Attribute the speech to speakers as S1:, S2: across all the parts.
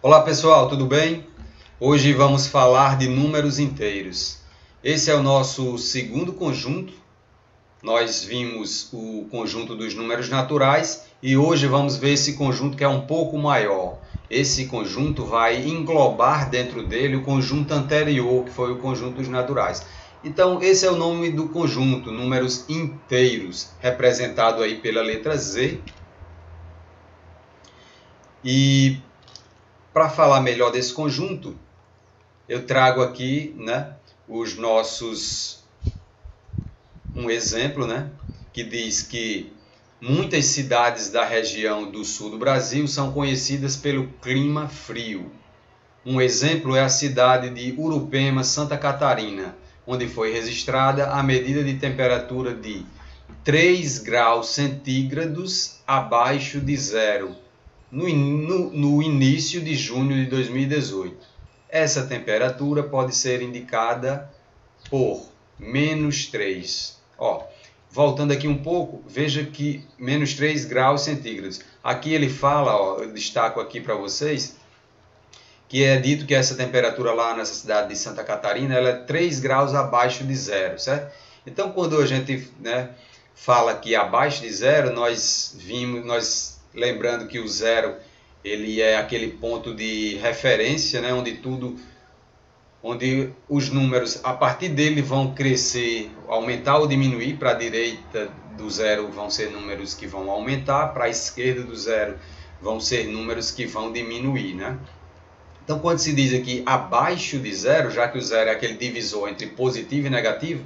S1: Olá pessoal, tudo bem? Hoje vamos falar de números inteiros. Esse é o nosso segundo conjunto. Nós vimos o conjunto dos números naturais e hoje vamos ver esse conjunto que é um pouco maior. Esse conjunto vai englobar dentro dele o conjunto anterior, que foi o conjunto dos naturais. Então, esse é o nome do conjunto, números inteiros, representado aí pela letra Z. E para falar melhor desse conjunto, eu trago aqui, um exemplo, que diz que muitas cidades da região do sul do Brasil são conhecidas pelo clima frio. Um exemplo é a cidade de Urupema, Santa Catarina, onde foi registrada a medida de temperatura de 3 graus centígrados abaixo de zero, no início de junho de 2018. Essa temperatura pode ser indicada por menos 3. Voltando aqui um pouco, veja que menos 3 graus centígrados. Aqui ele fala, eu destaco aqui para vocês, que é dito que essa temperatura lá nessa cidade de Santa Catarina ela é 3 graus abaixo de zero, certo? Então, quando a gente fala que abaixo de zero, nós lembrando que o zero ele é aquele ponto de referência, onde os números a partir dele vão crescer, aumentar ou diminuir. Para a direita do zero vão ser números que vão aumentar, para a esquerda do zero vão ser números que vão diminuir, Então, quando se diz aqui abaixo de zero, já que o zero é aquele divisor entre positivo e negativo,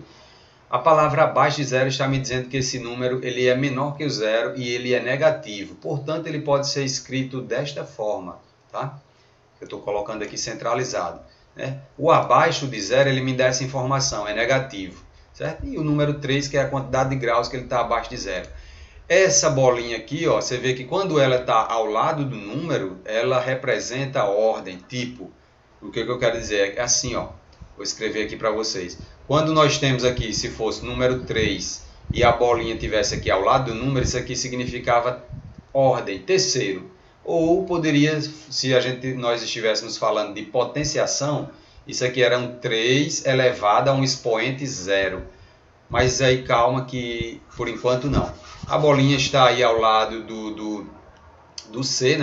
S1: a palavra abaixo de zero está me dizendo que esse número ele é menor que o zero e ele é negativo. Portanto, ele pode ser escrito desta forma, tá? Eu estou colocando aqui centralizado. O abaixo de zero ele me dá essa informação, é negativo, certo? E o número 3, que é a quantidade de graus que ele está abaixo de zero. Essa bolinha aqui, você vê que quando ela está ao lado do número, ela representa a ordem, tipo. O que eu quero dizer é assim, vou escrever aqui para vocês. Quando nós temos aqui, se fosse número 3 e a bolinha tivesse aqui ao lado do número, isso aqui significava ordem, terceiro. Ou poderia, se nós estivéssemos falando de potenciação, isso aqui era um 3 elevado a um expoente zero. Mas aí calma que por enquanto não. A bolinha está aí ao lado do C,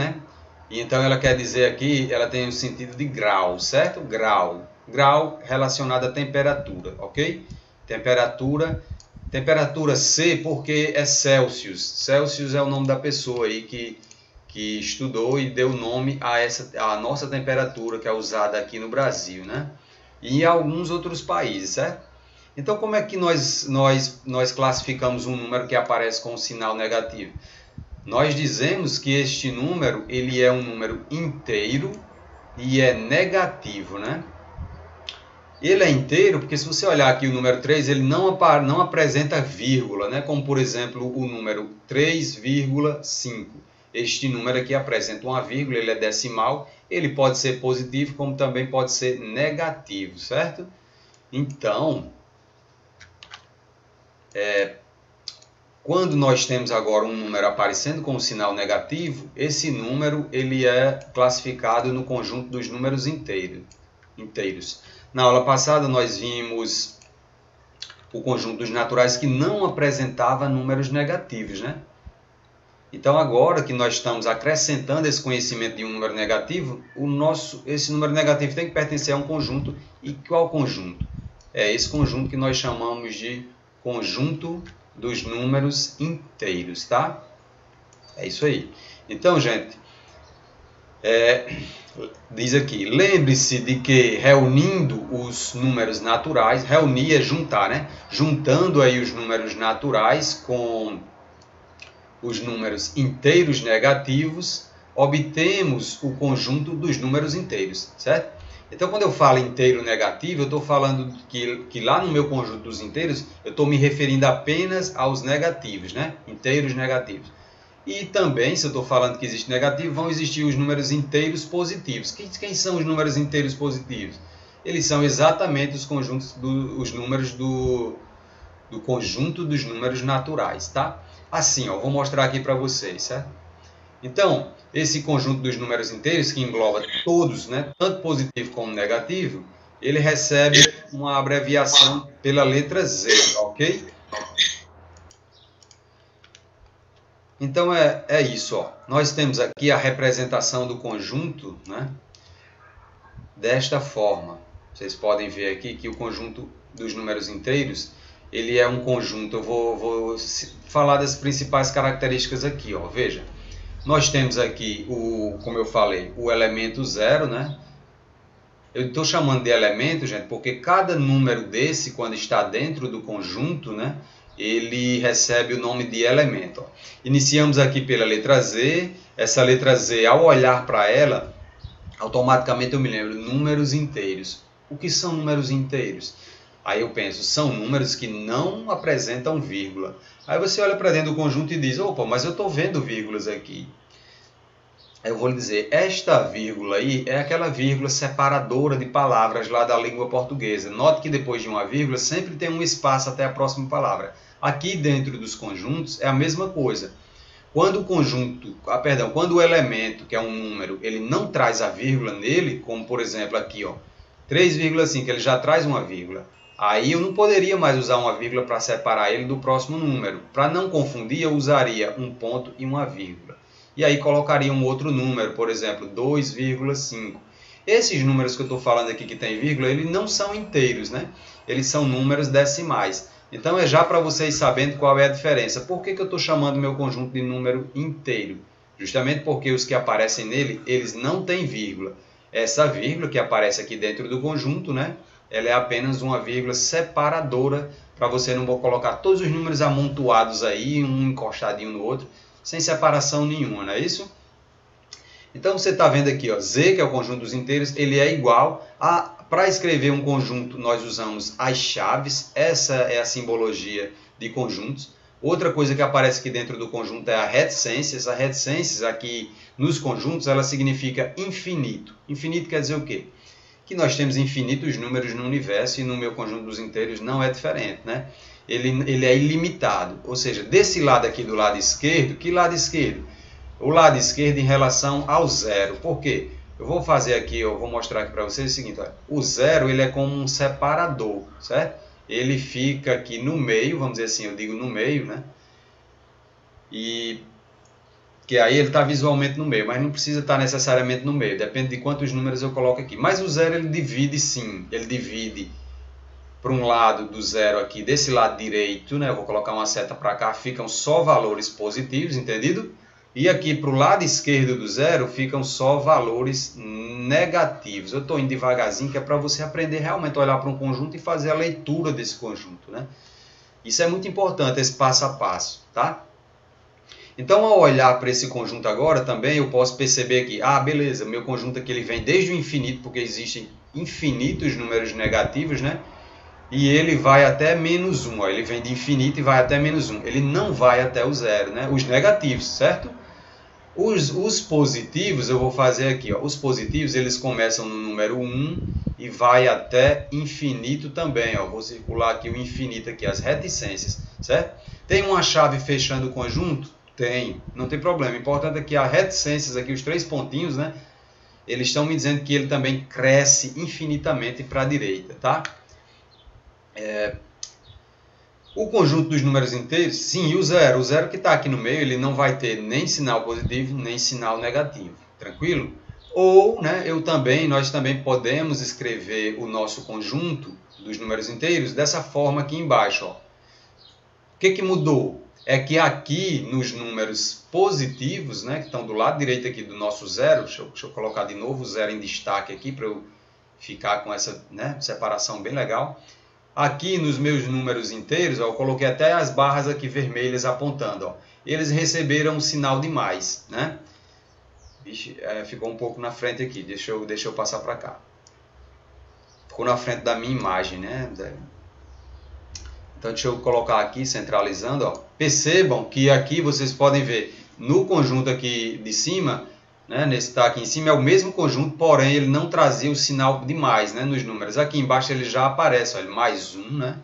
S1: E então ela quer dizer aqui, ela tem o sentido de grau, certo? Grau relacionado à temperatura, ok? Temperatura C porque é Celsius. Celsius é o nome da pessoa aí que estudou e deu nome a nossa temperatura que é usada aqui no Brasil, E em alguns outros países, certo? Então, como é que nós classificamos um número que aparece com um sinal negativo? Nós dizemos que este número ele é um número inteiro e é negativo, Ele é inteiro porque se você olhar aqui o número 3, ele não apresenta vírgula, Como, por exemplo, o número 3,5. Este número aqui apresenta uma vírgula, ele é decimal, ele pode ser positivo como também pode ser negativo, certo? Então, quando nós temos agora um número aparecendo com um sinal negativo, esse número ele é classificado no conjunto dos números inteiros. Na aula passada nós vimos o conjunto dos naturais que não apresentava números negativos, Então agora que nós estamos acrescentando esse conhecimento de um número negativo, esse número negativo tem que pertencer a um conjunto. E qual conjunto? É esse conjunto que nós chamamos de conjunto dos números inteiros, tá? É isso aí. Então, gente, diz aqui, lembre-se de que reunindo os números naturais, reunir é juntar, Juntando aí os números naturais com os números inteiros negativos, obtemos o conjunto dos números inteiros, certo? Então, quando eu falo inteiro negativo, eu estou falando que lá no meu conjunto dos inteiros, eu estou me referindo apenas aos negativos, Inteiros negativos. E também, se eu estou falando que existe negativo, vão existir os números inteiros positivos. Quem são os números inteiros positivos? Eles são exatamente os números do conjunto dos números naturais, tá? Assim, vou mostrar aqui para vocês, certo? Então, esse conjunto dos números inteiros, que engloba todos, né, tanto positivo como negativo, ele recebe uma abreviação pela letra Z, ok? Então é isso, ó. Nós temos aqui a representação do conjunto, né, desta forma. Vocês podem ver aqui que o conjunto dos números inteiros, ele é um conjunto. Eu vou falar das principais características aqui, ó. Veja, nós temos aqui, como eu falei, o elemento 0, né? Eu estou chamando de elemento, gente, porque cada número desse, quando está dentro do conjunto, né, ele recebe o nome de elemento. Ó. Iniciamos aqui pela letra Z. Essa letra Z, ao olhar para ela, automaticamente eu me lembro, números inteiros. O que são números inteiros? Aí eu penso, são números que não apresentam vírgula. Aí você olha para dentro do conjunto e diz, opa, mas eu estou vendo vírgulas aqui. Eu vou lhe dizer, esta vírgula aí é aquela vírgula separadora de palavras lá da língua portuguesa. Note que depois de uma vírgula sempre tem um espaço até a próxima palavra. Aqui dentro dos conjuntos é a mesma coisa. Quando o conjunto, quando o elemento, que é um número, ele não traz a vírgula nele, como por exemplo aqui, ó, 3,5, ele já traz uma vírgula. Aí eu não poderia mais usar uma vírgula para separar ele do próximo número. Para não confundir, eu usaria um ponto e uma vírgula. E aí colocaria um outro número, por exemplo, 2,5. Esses números que eu estou falando aqui que tem vírgula, eles não são inteiros, né? Eles são números decimais. Então é já para vocês sabendo qual é a diferença. Por que eu estou chamando meu conjunto de número inteiro? Justamente porque os que aparecem nele, eles não têm vírgula. Essa vírgula que aparece aqui dentro do conjunto, né? Ela é apenas uma vírgula separadora para você não colocar todos os números amontoados aí, um encostadinho no outro, sem separação nenhuma, não é isso? Então você está vendo aqui, ó, Z, que é o conjunto dos inteiros, ele é igual a... Para escrever um conjunto, nós usamos as chaves. Essa é a simbologia de conjuntos. Outra coisa que aparece aqui dentro do conjunto é a reticência. Essa reticência aqui nos conjuntos, ela significa infinito. Infinito quer dizer o quê? Que nós temos infinitos números no universo e no meu conjunto dos inteiros não é diferente, né? Ele é ilimitado. Ou seja, desse lado aqui do lado esquerdo, que lado esquerdo? O lado esquerdo em relação ao zero. Por quê? Eu vou fazer aqui, eu vou mostrar aqui para vocês o seguinte, olha, o zero ele é como um separador, certo? Ele fica aqui no meio, vamos dizer assim, eu digo no meio, né? E que aí ele está visualmente no meio, mas não precisa estar necessariamente no meio, depende de quantos números eu coloco aqui. Mas o zero ele divide sim, ele divide para um lado do zero aqui, desse lado direito, né? Eu vou colocar uma seta para cá, ficam só valores positivos, entendido? E aqui para o lado esquerdo do zero ficam só valores negativos. Eu estou indo devagarzinho, que é para você aprender realmente a olhar para um conjunto e fazer a leitura desse conjunto, né? Isso é muito importante, esse passo a passo, tá? Então, ao olhar para esse conjunto agora, também eu posso perceber que, beleza, meu conjunto aqui ele vem desde o infinito, porque existem infinitos números negativos, né? E ele vai até menos 1, ó. Ele vem de infinito e vai até menos 1. Ele não vai até o zero, né? Os negativos, certo? Os positivos, eu vou fazer aqui, ó. Os positivos, eles começam no número 1 e vai até infinito também, ó. Vou circular aqui o infinito aqui, as reticências, certo? Tem uma chave fechando o conjunto? Tem, não tem problema. O importante é que as reticências aqui, os 3 pontinhos, né? Eles estão me dizendo que ele também cresce infinitamente para a direita, tá? O conjunto dos números inteiros, sim, e o zero que está aqui no meio, ele não vai ter nem sinal positivo, nem sinal negativo, tranquilo? Ou, né, nós também podemos escrever o nosso conjunto dos números inteiros dessa forma aqui embaixo, ó. O que mudou? É que aqui nos números positivos, né, que estão do lado direito aqui do nosso zero, deixa eu colocar de novo o zero em destaque aqui para eu ficar com essa, né, separação bem legal. Aqui nos meus números inteiros, ó, eu coloquei até as barras aqui vermelhas apontando. Ó. Eles receberam um sinal de mais, né? Vixe, ficou um pouco na frente aqui. Deixa eu passar para cá. Ficou na frente da minha imagem, né? Então deixa eu colocar aqui, centralizando. Ó. Percebam que aqui vocês podem ver no conjunto aqui de cima, né, nesse que está aqui em cima, é o mesmo conjunto, porém ele não trazia o sinal de mais, né, nos números. Aqui embaixo ele já aparece, olha, mais 1, né?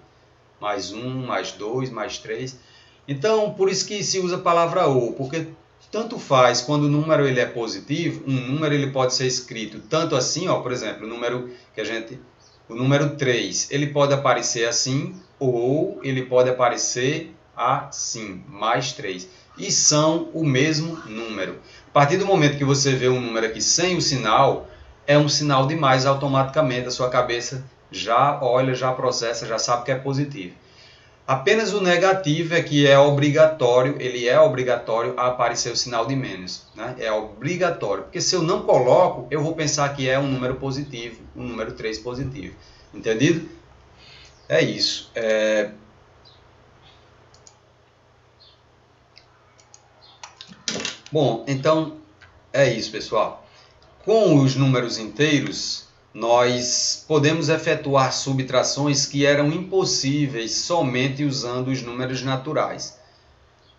S1: Mais 1, mais 2, mais 3. Então, por isso que se usa a palavra ou, porque Tanto faz, quando o número ele é positivo, um número ele pode ser escrito tanto assim, ó, por exemplo, o número 3, ele pode aparecer assim, ou ele pode aparecer assim, mais 3. E são o mesmo número. A partir do momento que você vê um número aqui sem o sinal, é um sinal de mais, automaticamente a sua cabeça já olha, já processa, já sabe que é positivo. Apenas o negativo é que é obrigatório, ele é obrigatório a aparecer o sinal de menos, né? É obrigatório, porque se eu não coloco, eu vou pensar que é um número positivo, um número 3 positivo. Entendido? É isso. Bom, então é isso, pessoal. Com os números inteiros, nós podemos efetuar subtrações que eram impossíveis somente usando os números naturais.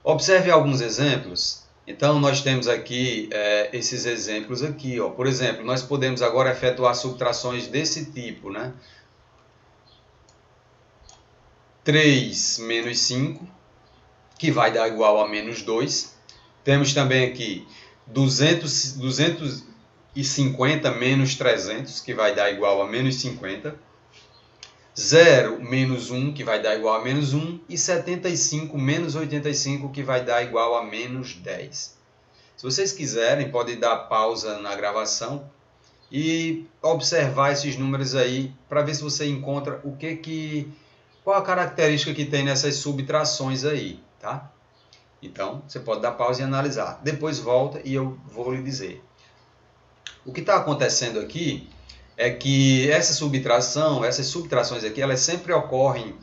S1: Observe alguns exemplos. Então, nós temos aqui esses exemplos aqui. Ó. Por exemplo, nós podemos agora efetuar subtrações desse tipo, né? 3 menos 5, que vai dar igual a menos 2. Temos também aqui 250 menos 300, que vai dar igual a menos 50. 0 menos 1, que vai dar igual a menos 1. E 75 menos 85, que vai dar igual a menos 10. Se vocês quiserem, podem dar pausa na gravação e observar esses números aí, para ver se você encontra qual a característica que tem nessas subtrações aí, tá? Então, você pode dar pausa e analisar. Depois volta e eu vou lhe dizer. O que está acontecendo aqui é que essas subtrações aqui, elas sempre ocorrem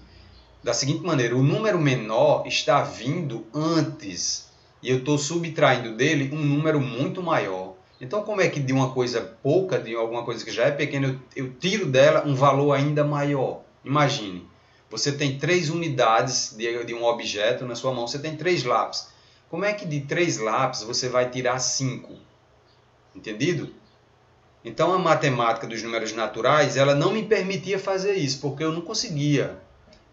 S1: da seguinte maneira. O número menor está vindo antes e eu estou subtraindo dele um número muito maior. Então, como é que de uma coisa pouca, de alguma coisa que já é pequena, eu tiro dela um valor ainda maior? Imagine, você tem 3 unidades de um objeto na sua mão, você tem 3 lápis. Como é que de 3 lápis você vai tirar 5? Entendido? Então, a matemática dos números naturais, ela não me permitia fazer isso, porque eu não conseguia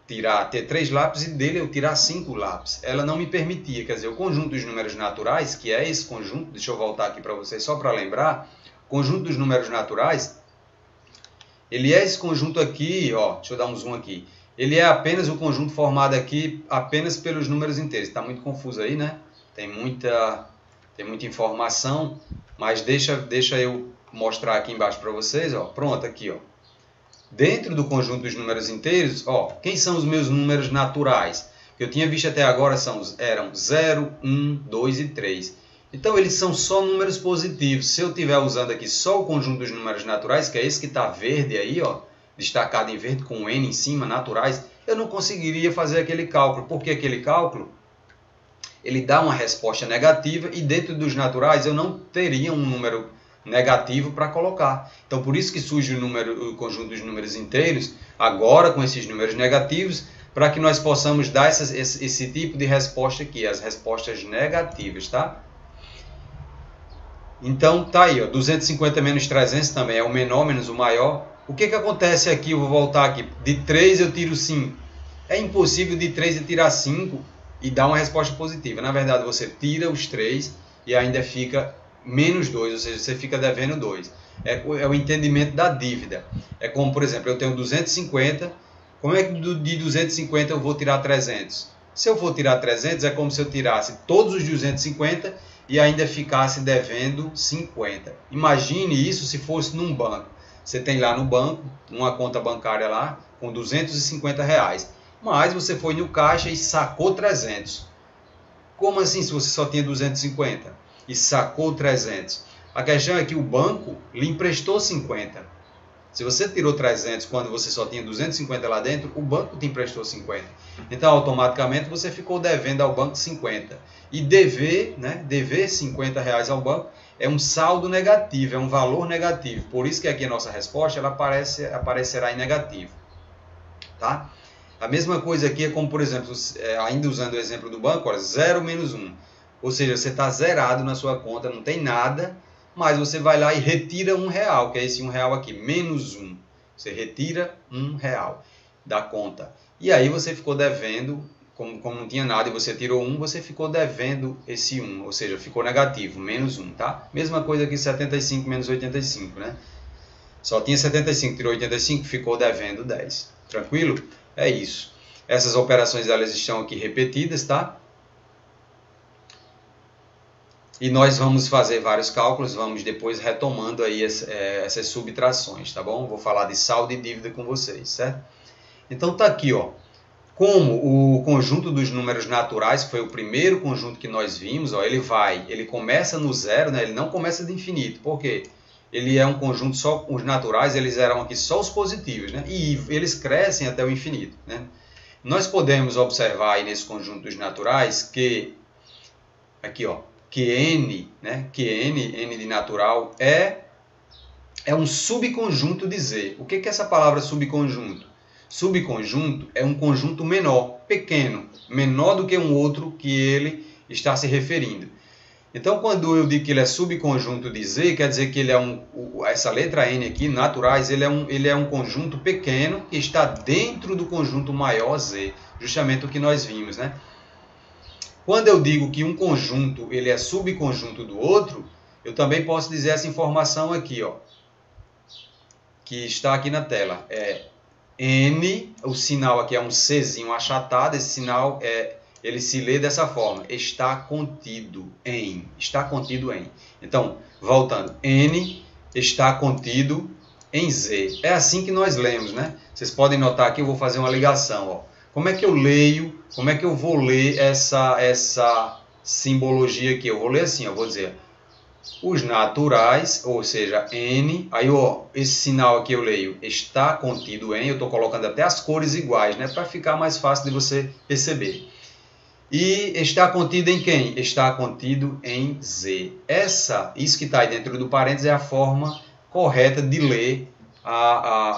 S1: ter 3 lápis e dele eu tirar 5 lápis. Ela não me permitia. Quer dizer, o conjunto dos números naturais, que é esse conjunto, deixa eu voltar aqui para vocês só para lembrar, o conjunto dos números naturais, ele é esse conjunto aqui, ó, deixa eu dar um zoom aqui. Ele é apenas o conjunto formado aqui apenas pelos números inteiros. Está muito confuso aí, né? Tem muita informação, mas deixa eu mostrar aqui embaixo para vocês, ó. Pronto, aqui, ó. Dentro do conjunto dos números inteiros, ó, quem são os meus números naturais? Que eu tinha visto até agora eram 0, 1, 2 e 3. Então, eles são só números positivos. Se eu estiver usando aqui só o conjunto dos números naturais, que é esse que está verde aí, ó, destacado em verde com um N em cima, naturais, eu não conseguiria fazer aquele cálculo. Porque aquele cálculo, ele dá uma resposta negativa e dentro dos naturais eu não teria um número negativo para colocar. Então, por isso que surge o conjunto dos números inteiros, agora com esses números negativos, para que nós possamos dar esse tipo de resposta aqui, as respostas negativas, tá? Então, tá aí, ó, 250 menos 300 também é o menor menos o maior. O que acontece aqui? Eu vou voltar aqui. De 3 eu tiro 5. É impossível de 3 eu tirar 5 e dar uma resposta positiva. Na verdade, você tira os 3 e ainda fica menos 2, ou seja, você fica devendo 2. É o entendimento da dívida. É como, por exemplo, eu tenho 250. Como é que de 250 eu vou tirar 300? Se eu for tirar 300, é como se eu tirasse todos os 250 e ainda ficasse devendo 50. Imagine isso se fosse num banco. Você tem lá no banco, uma conta bancária lá, com R$250. Mas você foi no caixa e sacou 300. Como assim se você só tinha 250 e sacou 300? A questão é que o banco lhe emprestou 50. Se você tirou 300 quando você só tinha 250 lá dentro, o banco te emprestou 50. Então, automaticamente, você ficou devendo ao banco 50. E dever R$50 ao banco é um saldo negativo, é um valor negativo. Por isso que aqui a nossa resposta ela aparecerá em negativo. Tá? A mesma coisa aqui é como, por exemplo, ainda usando o exemplo do banco, olha, 0 menos 1. Ou seja, você está zerado na sua conta, não tem nada, mas você vai lá e retira R$1, que é esse R$1 aqui, menos 1. Você retira R$1 da conta. E aí você ficou devendo como não tinha nada e você tirou 1, você ficou devendo esse 1, ou seja, ficou negativo, menos 1, tá? Mesma coisa que 75 menos 85, né? Só tinha 75, tirou 85, ficou devendo 10. Tranquilo? É isso. Essas operações elas estão aqui repetidas, tá? E nós vamos fazer vários cálculos, vamos depois retomando aí essas subtrações, tá bom? Vou falar de saldo e dívida com vocês, certo? Então tá aqui, ó. Como o conjunto dos números naturais, que foi o primeiro conjunto que nós vimos, ó, ele começa no zero, né? Ele não começa de infinito. Por quê? Ele é um conjunto só, os naturais, eles eram aqui só os positivos, né? E eles crescem até o infinito, né? Nós podemos observar aí nesse conjunto dos naturais que, aqui ó, que n, né? Que n de natural é um subconjunto de Z. O que é essa palavra subconjunto? Subconjunto é um conjunto menor, pequeno, menor do que um outro que ele está se referindo. Então, quando eu digo que ele é subconjunto de Z, quer dizer que ele é essa letra N aqui, naturais, ele é um conjunto pequeno que está dentro do conjunto maior Z, justamente o que nós vimos, né? Quando eu digo que um conjunto ele é subconjunto do outro, eu também posso dizer essa informação aqui, ó, que está aqui na tela. N, o sinal aqui é um Czinho achatado, esse sinal ele se lê dessa forma, está contido em. Então, voltando, N está contido em Z. É assim que nós lemos, né? Vocês podem notar aqui, eu vou fazer uma ligação, ó. Como é que eu leio, como é que eu vou ler essa simbologia aqui? Eu vou ler assim, eu vou dizer, os naturais, ou seja, N, aí ó, esse sinal aqui eu leio, está contido em, eu estou colocando até as cores iguais, né, para ficar mais fácil de você perceber. E está contido em quem? Está contido em Z. Isso que está aí dentro do parênteses é a forma correta de ler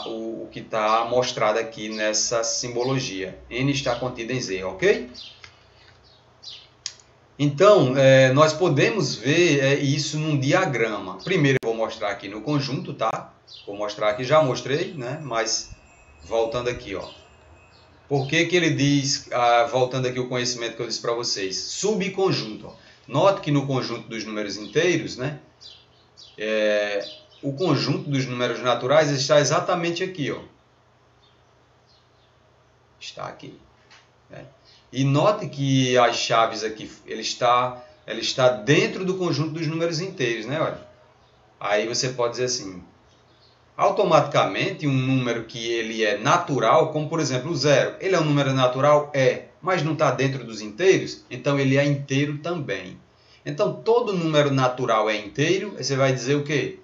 S1: o que está mostrado aqui nessa simbologia. N está contido em Z, ok? Então, nós podemos ver isso num diagrama. Primeiro eu vou mostrar aqui no conjunto, tá? Vou mostrar aqui, já mostrei, né? Mas voltando aqui, ó. Por que ele diz, voltando aqui o conhecimento que eu disse para vocês, subconjunto. Ó. Note que no conjunto dos números inteiros, né? O conjunto dos números naturais está exatamente aqui, ó. Está aqui, né? E note que as chaves aqui, ela está dentro do conjunto dos números inteiros, né? Olha. Aí você pode dizer assim, automaticamente um número que ele é natural, como por exemplo o zero, ele é um número natural? Mas não está dentro dos inteiros? Então ele é inteiro também. Então todo número natural é inteiro, aí você vai dizer o quê?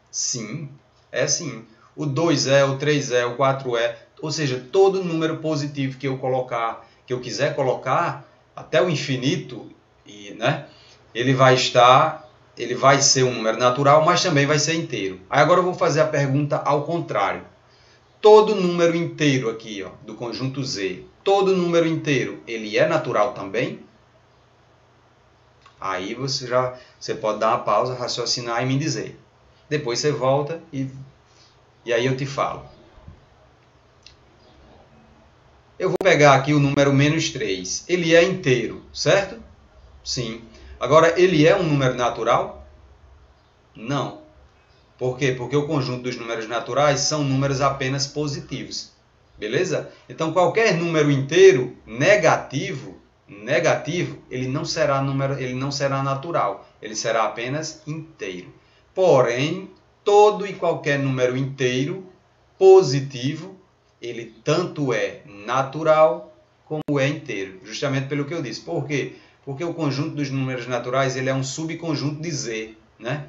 S1: Sim, é sim. O 2 o 3 o 4 ou seja, todo número positivo que eu quiser colocar até o infinito, né? Ele vai ser um número natural, mas também vai ser inteiro. Aí agora eu vou fazer a pergunta ao contrário. Todo número inteiro aqui, ó, do conjunto Z, todo número inteiro, ele é natural também? Aí você pode dar uma pausa, raciocinar e me dizer. Depois você volta e aí eu te falo. Eu vou pegar aqui o número menos 3. Ele é inteiro, certo? Sim. Agora, ele é um número natural? Não. Por quê? Porque o conjunto dos números naturais são números apenas positivos. Beleza? Então, qualquer número inteiro negativo, ele não será natural. Ele será apenas inteiro. Porém, todo e qualquer número inteiro positivo, ele tanto é natural como é inteiro. Justamente pelo que eu disse. Por quê? Porque o conjunto dos números naturais ele é um subconjunto de Z, né?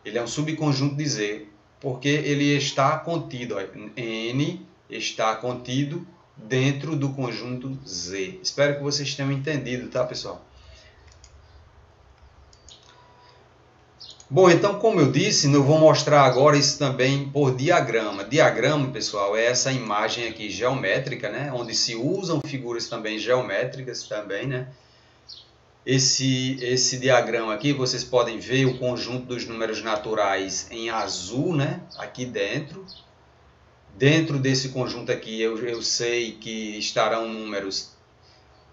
S1: Ele é um subconjunto de Z, porque ele está contido, ó, N está contido dentro do conjunto Z. Espero que vocês tenham entendido, tá, pessoal? Bom, então, como eu disse, eu vou mostrar agora isso também por diagrama. Diagrama, pessoal, é essa imagem aqui geométrica, né? Onde se usam figuras também geométricas também, né? Esse diagrama aqui, vocês podem ver o conjunto dos números naturais em azul, né? Aqui dentro. Dentro desse conjunto aqui, eu sei que estarão números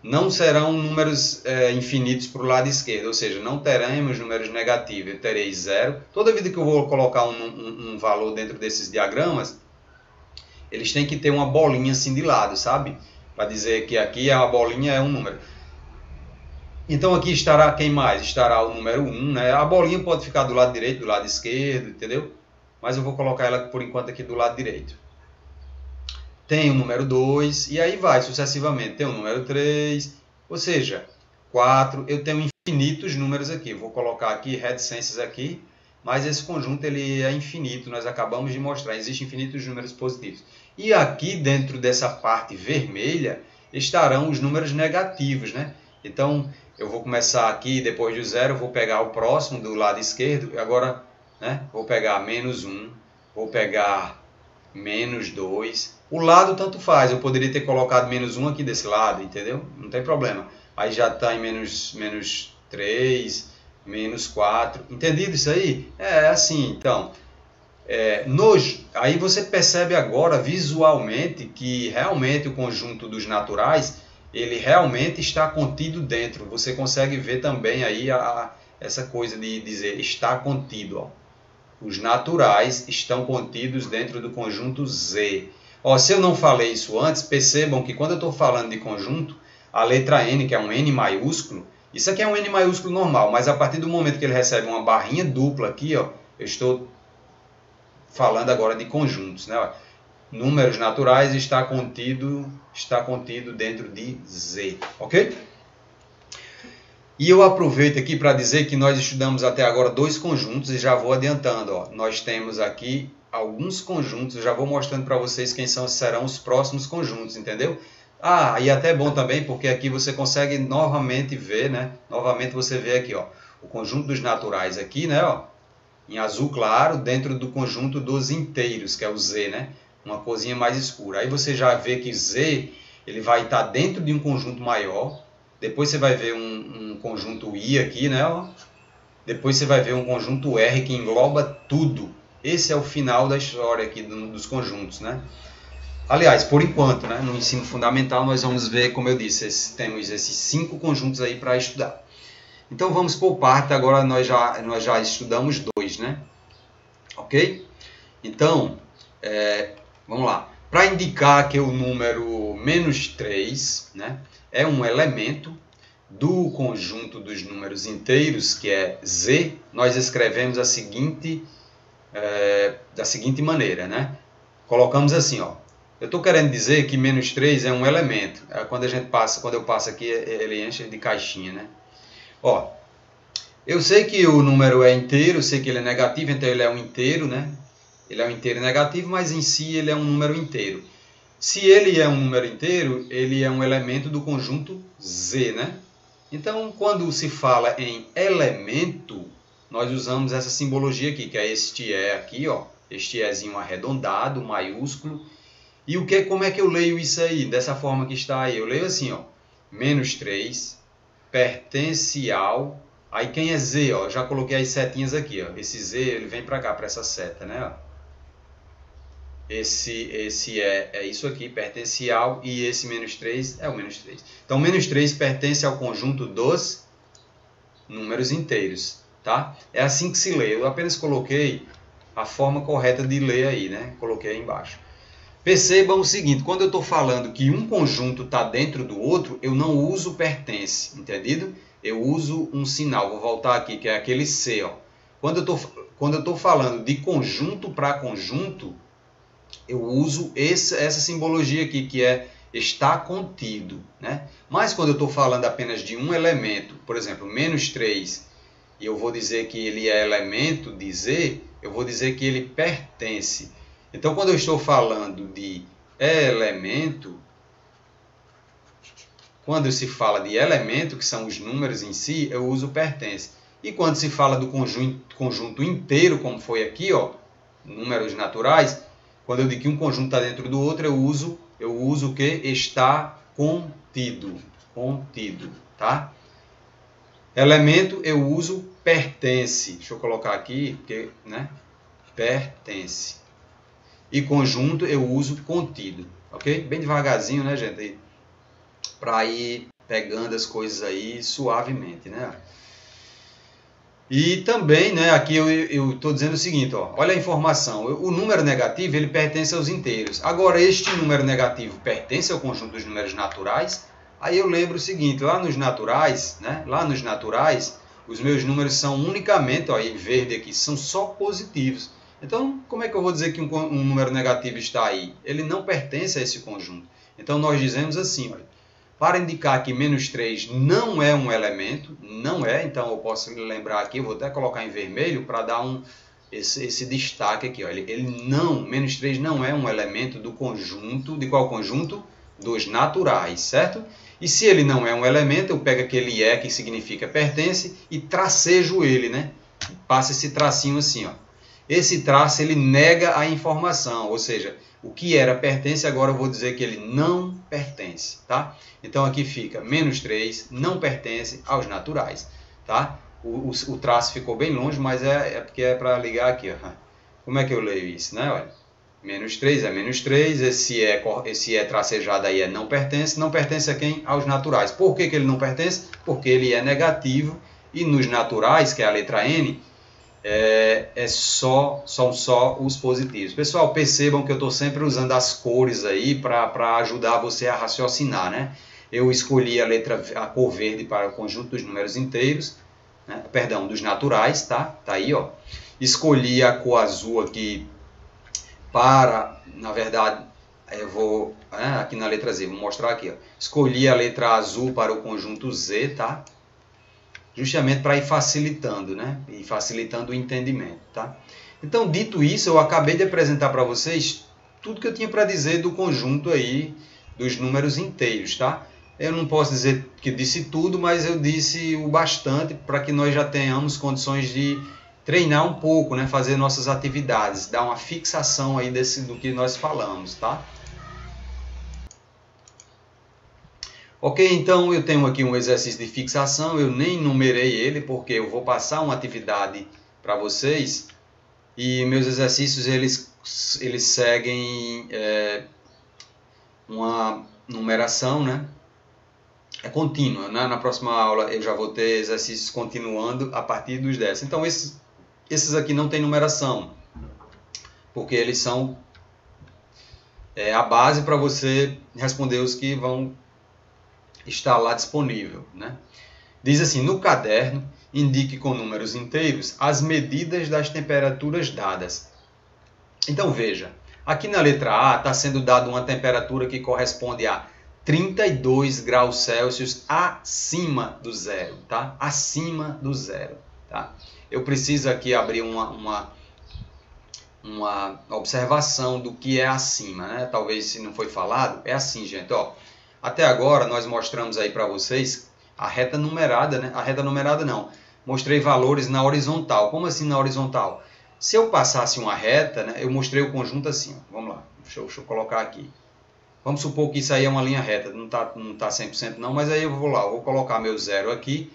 S1: não serão números infinitos para o lado esquerdo, ou seja, não teremos números negativos, eu terei 0. Toda vida que eu vou colocar um valor dentro desses diagramas, eles têm que ter uma bolinha assim de lado, sabe? Para dizer que aqui a bolinha é um número. Então aqui estará quem mais? Estará o número 1, né? A bolinha pode ficar do lado direito, do lado esquerdo, entendeu? Mas eu vou colocar ela por enquanto aqui do lado direito. Tem o número 2, e aí vai sucessivamente. Tem o número 3, ou seja, 4. Eu tenho infinitos números aqui. Vou colocar aqui reticências aqui, mas esse conjunto ele é infinito. Nós acabamos de mostrar, existem infinitos números positivos. E aqui dentro dessa parte vermelha estarão os números negativos, né? Então eu vou começar aqui, depois do 0, vou pegar o próximo do lado esquerdo. Agora, né, vou pegar menos 1, vou pegar menos 2. O lado tanto faz, eu poderia ter colocado menos 1 aqui desse lado, entendeu? Não tem problema. Aí já está em menos 3, menos 4. Entendido isso aí? É assim, então. Aí você percebe agora visualmente que realmente o conjunto dos naturais, ele realmente está contido dentro. Você consegue ver também aí essa coisa de dizer está contido, ó. Os naturais estão contidos dentro do conjunto Z. Ó, se eu não falei isso antes, percebam que quando eu estou falando de conjunto, a letra N, que é um N maiúsculo, isso aqui é um N maiúsculo normal, mas a partir do momento que ele recebe uma barrinha dupla aqui, ó, eu estou falando agora de conjuntos, né? Números naturais está contido dentro de Z, ok? E eu aproveito aqui para dizer que nós estudamos até agora 2 conjuntos e já vou adiantando. Ó. Nós temos aqui alguns conjuntos, eu já vou mostrando para vocês quem serão os próximos conjuntos, entendeu? Ah, e até bom também, porque aqui você consegue novamente ver, né? Novamente você vê aqui, ó, o conjunto dos naturais aqui, né? Ó, em azul claro, dentro do conjunto dos inteiros, que é o Z, né? Uma corzinha mais escura. Aí você já vê que Z ele vai estar dentro de um conjunto maior. Depois você vai ver um conjunto I aqui, né? Ó. Depois você vai ver um conjunto R que engloba tudo. Esse é o final da história aqui dos conjuntos, né? Aliás, por enquanto, né? No ensino fundamental nós vamos ver, como eu disse, temos esses 5 conjuntos aí para estudar. Então vamos por parte, agora nós já estudamos 2, né? Ok? Então, vamos lá. Para indicar que o número menos 3, né, é um elemento do conjunto dos números inteiros, que é Z, nós escrevemos da seguinte maneira, né? Colocamos assim, ó. Eu estou querendo dizer que menos 3 é um elemento. Quando eu passo aqui, ele enche de caixinha, né? Ó, eu sei que o número é inteiro, eu sei que ele é negativo, então ele é um inteiro, né? Ele é um inteiro negativo, mas em si ele é um número inteiro. Se ele é um número inteiro, ele é um elemento do conjunto Z, né? Então, quando se fala em elemento, nós usamos essa simbologia aqui, que é este E aqui, ó. Este Ezinho arredondado, maiúsculo. E como é que eu leio isso aí? Dessa forma que está aí. Eu leio assim, ó. Menos 3, pertence ao... Aí quem é Z, ó? Já coloquei as setinhas aqui, ó. Esse Z, ele vem para cá, para essa seta, né? Ó. Esse é isso aqui, pertence ao, e esse menos 3 é o menos 3. Então, menos 3 pertence ao conjunto dos números inteiros, tá? É assim que se lê. Eu apenas coloquei a forma correta de ler aí, né? Coloquei aí embaixo. Percebam o seguinte, quando eu estou falando que um conjunto está dentro do outro, eu não uso pertence, entendido? Eu uso um sinal, vou voltar aqui, que é aquele C, ó. Quando eu estou falando de conjunto para conjunto, eu uso essa simbologia aqui, que é está contido, né? Mas quando eu estou falando apenas de um elemento, por exemplo, menos 3, e eu vou dizer que ele é elemento de Z, eu vou dizer que ele pertence. Então, quando eu estou falando de elemento, quando se fala de elemento, que são os números em si, eu uso pertence. E quando se fala do conjunto inteiro, como foi aqui, ó, números naturais, quando eu digo que um conjunto está dentro do outro, eu uso o que? Está contido. Contido, tá? Elemento, eu uso pertence. Deixa eu colocar aqui, porque, né? Pertence. E conjunto, eu uso contido. Ok? Bem devagarzinho, né, gente? Para ir pegando as coisas aí suavemente, né? E também, né, aqui eu estou dizendo o seguinte, ó, olha a informação, o número negativo ele pertence aos inteiros. Agora, este número negativo pertence ao conjunto dos números naturais? Aí eu lembro o seguinte, lá nos naturais, né, os meus números são unicamente, ó, em verde aqui, são só positivos. Então, como é que eu vou dizer que um número negativo está aí? Ele não pertence a esse conjunto. Então, nós dizemos assim, olha, para indicar que menos 3 não é um elemento, não é, então eu posso lembrar aqui, eu vou até colocar em vermelho para dar esse destaque aqui. Ó. Menos 3 não é um elemento do conjunto, de qual conjunto? Dos naturais, certo? E se ele não é um elemento, eu pego aquele é que significa pertence e tracejo ele, né? Passa esse tracinho assim, ó. Esse traço ele nega a informação, ou seja, o que era pertence, agora eu vou dizer que ele não pertence, tá? Então aqui fica menos 3 não pertence aos naturais, tá? O traço ficou bem longe, mas é porque é para ligar aqui, ó. Como é que eu leio isso, né? Olha, menos 3 é menos 3, esse é tracejado aí é não pertence a quem? Aos naturais. Por que ele não pertence? Porque ele é negativo e nos naturais, que é a letra N, são só os positivos. Pessoal, percebam que eu estou sempre usando as cores aí para ajudar você a raciocinar, né? Eu escolhi a cor verde para o conjunto dos números inteiros, né? Perdão, dos naturais, tá? Tá aí, ó. Escolhi a cor azul aqui para, na verdade, eu vou, aqui na letra Z, vou mostrar aqui, ó. Escolhi a letra azul para o conjunto Z, tá? Justamente para ir facilitando, né? E facilitando o entendimento, tá? Então, dito isso, eu acabei de apresentar para vocês tudo que eu tinha para dizer do conjunto aí dos números inteiros, tá? Eu não posso dizer que disse tudo, mas eu disse o bastante para que nós já tenhamos condições de treinar um pouco, né? Fazer nossas atividades, dar uma fixação aí do que nós falamos, tá? Ok, então eu tenho aqui um exercício de fixação, eu nem numerei ele porque eu vou passar uma atividade para vocês e meus exercícios eles seguem uma numeração, né? É contínua, né? Na próxima aula eu já vou ter exercícios continuando a partir dos 10. Então esses aqui não tem numeração, porque eles são a base para você responder os que vão está lá disponível, né? Diz assim, no caderno, indique com números inteiros as medidas das temperaturas dadas. Então veja, aqui na letra A está sendo dada uma temperatura que corresponde a 32 graus Celsius acima do zero, tá? Acima do zero, tá? Eu preciso aqui abrir uma observação do que é acima, né? Talvez se não foi falado, é assim, gente, ó. Até agora nós mostramos aí para vocês a reta numerada, né? A reta numerada não. Mostrei valores na horizontal. Como assim na horizontal? Se eu passasse uma reta, né? Eu mostrei o conjunto assim. Ó. Vamos lá. Deixa eu colocar aqui. Vamos supor que isso aí é uma linha reta. Não tá 100% não, mas aí eu vou lá. Eu vou colocar meu zero aqui.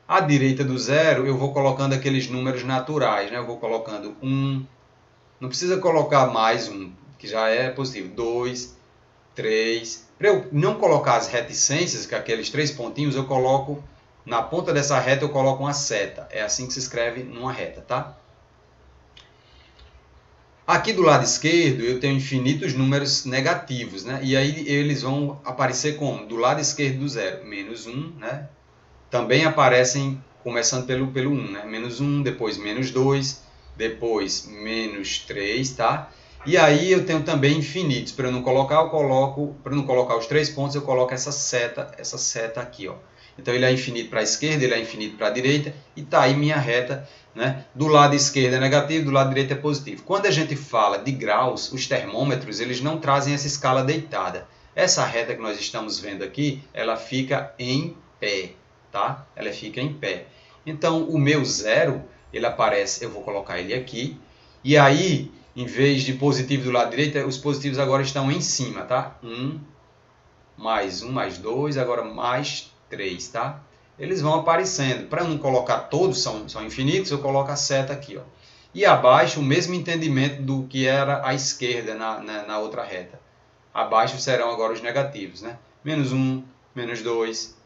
S1: À direita do zero eu vou colocando aqueles números naturais, né? Eu vou colocando 1. Não precisa colocar mais um, que já é positivo. 2, 3... Para eu não colocar as reticências, que é aqueles 3 pontinhos, eu coloco, na ponta dessa reta eu coloco uma seta. É assim que se escreve numa reta, tá? Aqui do lado esquerdo eu tenho infinitos números negativos, né? E aí eles vão aparecer como? Do lado esquerdo do zero, menos 1, né? Também aparecem começando pelo 1, né? Menos 1, depois menos 2, depois menos 3, tá? E aí eu tenho também infinitos. Para eu não colocar, para não colocar os 3 pontos, eu coloco essa seta aqui, ó. Então ele é infinito para a esquerda, ele é infinito para a direita, e tá aí minha reta, né? Do lado esquerdo é negativo, do lado direito é positivo. Quando a gente fala de graus, os termômetros, eles não trazem essa escala deitada. Essa reta que nós estamos vendo aqui, ela fica em pé, tá? Ela fica em pé. Então o meu zero, ele aparece, eu vou colocar ele aqui, e aí em vez de positivo do lado direito, os positivos agora estão em cima, tá? 1, mais 2, agora mais 3, tá? Eles vão aparecendo. Para não colocar todos, são infinitos, eu coloco a seta aqui, ó. E abaixo, o mesmo entendimento do que era a esquerda na outra reta. Abaixo serão agora os negativos, né? Menos 1, menos 2,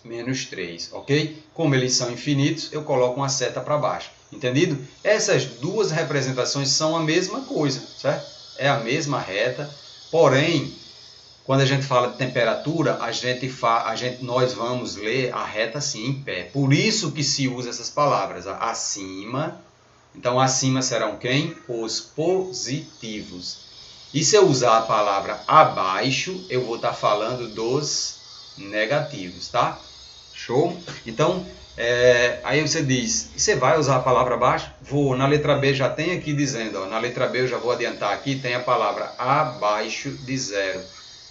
S1: menos 3, ok? Como eles são infinitos, eu coloco uma seta para baixo, entendido? Essas duas representações são a mesma coisa, certo? É a mesma reta, porém, quando a gente fala de temperatura, nós vamos ler a reta assim, em pé. Por isso que se usa essas palavras, acima. Então, acima serão quem? Os positivos. E se eu usar a palavra abaixo, eu vou estar falando dos negativos, tá? Show? Então, aí você diz, você vai usar a palavra abaixo? Vou. Na letra B já tem aqui dizendo, ó, na letra B eu já vou adiantar aqui, tem a palavra abaixo de zero.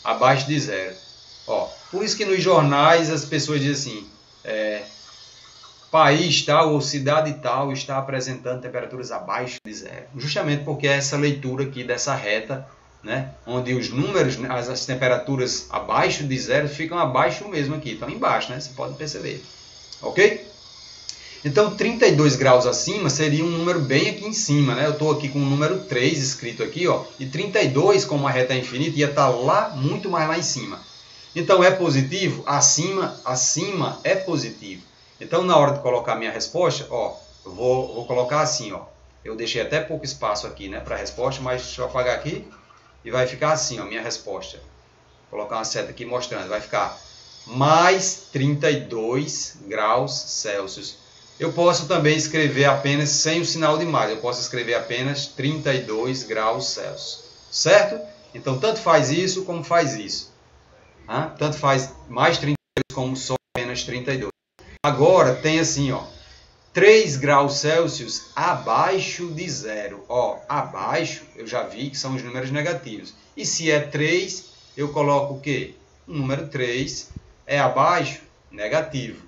S1: Abaixo de zero. Ó, por isso que nos jornais as pessoas dizem assim, país tal ou cidade tal está apresentando temperaturas abaixo de zero. Justamente porque é essa leitura aqui dessa reta, né, onde os números, as temperaturas abaixo de zero ficam abaixo mesmo aqui, estão embaixo, né? Você pode perceber. Ok? Então, 32 graus acima seria um número bem aqui em cima, né? Eu estou aqui com o número 3 escrito aqui, ó, e 32, como a reta é infinita, ia estar lá, muito mais lá em cima. Então, é positivo? Acima é positivo. Então, na hora de colocar a minha resposta, ó, eu vou colocar assim, ó. Eu deixei até pouco espaço aqui, né, para a resposta, mas deixa eu apagar aqui e vai ficar assim, ó, minha resposta. Vou colocar uma seta aqui mostrando, vai ficar mais 32 graus Celsius. Eu posso também escrever apenas sem o sinal de mais, eu posso escrever apenas 32 graus Celsius, certo? Então, tanto faz isso como faz isso. Tanto faz mais 32 como só apenas 32. Agora tem assim, ó, 3 graus Celsius abaixo de zero. Ó, abaixo eu já vi que são os números negativos. E se é 3, eu coloco o quê? O número 3 é abaixo, negativo,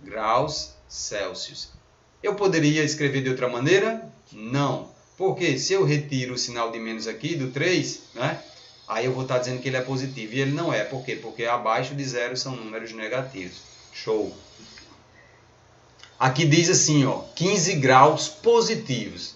S1: graus Celsius. Eu poderia escrever de outra maneira? Não. Porque se eu retiro o sinal de menos aqui do 3, né? Aí eu vou estar dizendo que ele é positivo. E ele não é. Por quê? Porque abaixo de zero são números negativos. Show. Aqui diz assim, ó, 15 graus positivos.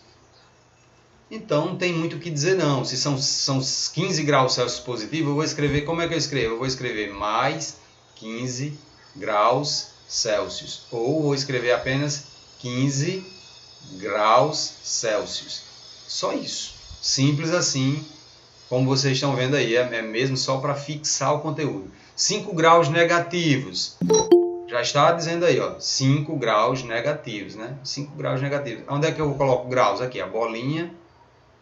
S1: Então não tem muito o que dizer não. Se são 15 graus Celsius positivos, eu vou escrever, como é que eu escrevo? Eu vou escrever mais 15 graus Celsius. Ou vou escrever apenas 15 graus Celsius. Só isso. Simples assim, como vocês estão vendo aí. É mesmo só para fixar o conteúdo. 5 graus negativos. Já está dizendo aí, ó, 5 graus negativos, né? 5 graus negativos. Onde é que eu coloco graus? Aqui, a bolinha,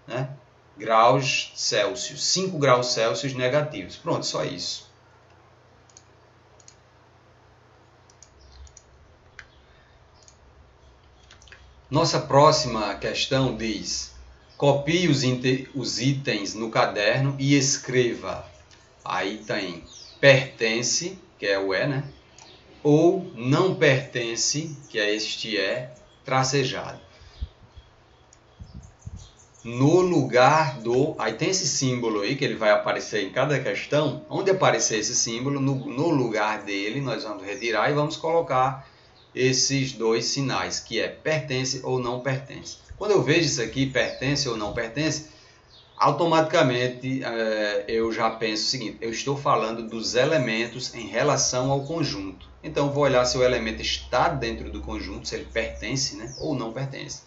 S1: né? Graus Celsius. 5 graus Celsius negativos. Pronto, só isso. Nossa próxima questão diz: copie os itens no caderno e escreva. Aí tem pertence, que é o né? Ou não pertence, que é este tracejado. No lugar do... Aí tem esse símbolo aí, que ele vai aparecer em cada questão. Onde aparecer esse símbolo, no lugar dele, nós vamos retirar e vamos colocar esses dois sinais, que é pertence ou não pertence. Quando eu vejo isso aqui, pertence ou não pertence, automaticamente eu já penso o seguinte: eu estou falando dos elementos em relação ao conjunto. Então, vou olhar se o elemento está dentro do conjunto, se ele pertence, né, ou não pertence.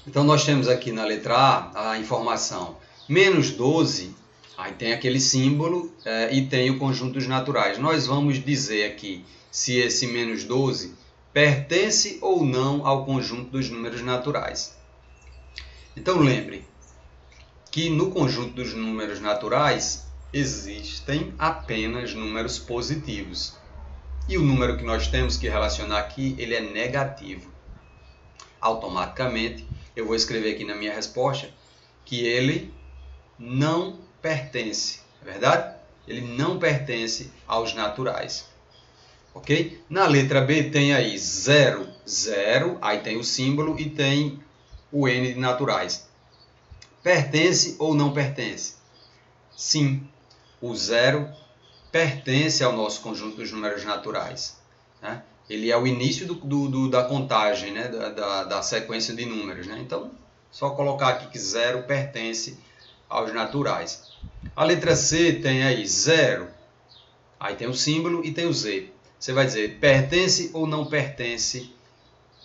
S1: Então, nós temos aqui na letra A a informação menos 12, aí tem aquele símbolo e tem o conjunto dos naturais. Nós vamos dizer aqui se esse menos 12 pertence ou não ao conjunto dos números naturais. Então, lembre que no conjunto dos números naturais existem apenas números positivos. E o número que nós temos que relacionar aqui, ele é negativo. Automaticamente, eu vou escrever aqui na minha resposta que ele não pertence. É verdade? Ele não pertence aos naturais. Ok? Na letra B tem aí 0, 0, aí tem o símbolo e tem o N de naturais. Pertence ou não pertence? Sim, o 0 pertence ao nosso conjunto dos números naturais, né? Ele é o início da contagem, né? da sequência de números, né? Então, só colocar aqui que 0 pertence aos naturais. A letra C tem aí 0. Aí tem o símbolo e tem o Z. Você vai dizer, pertence ou não pertence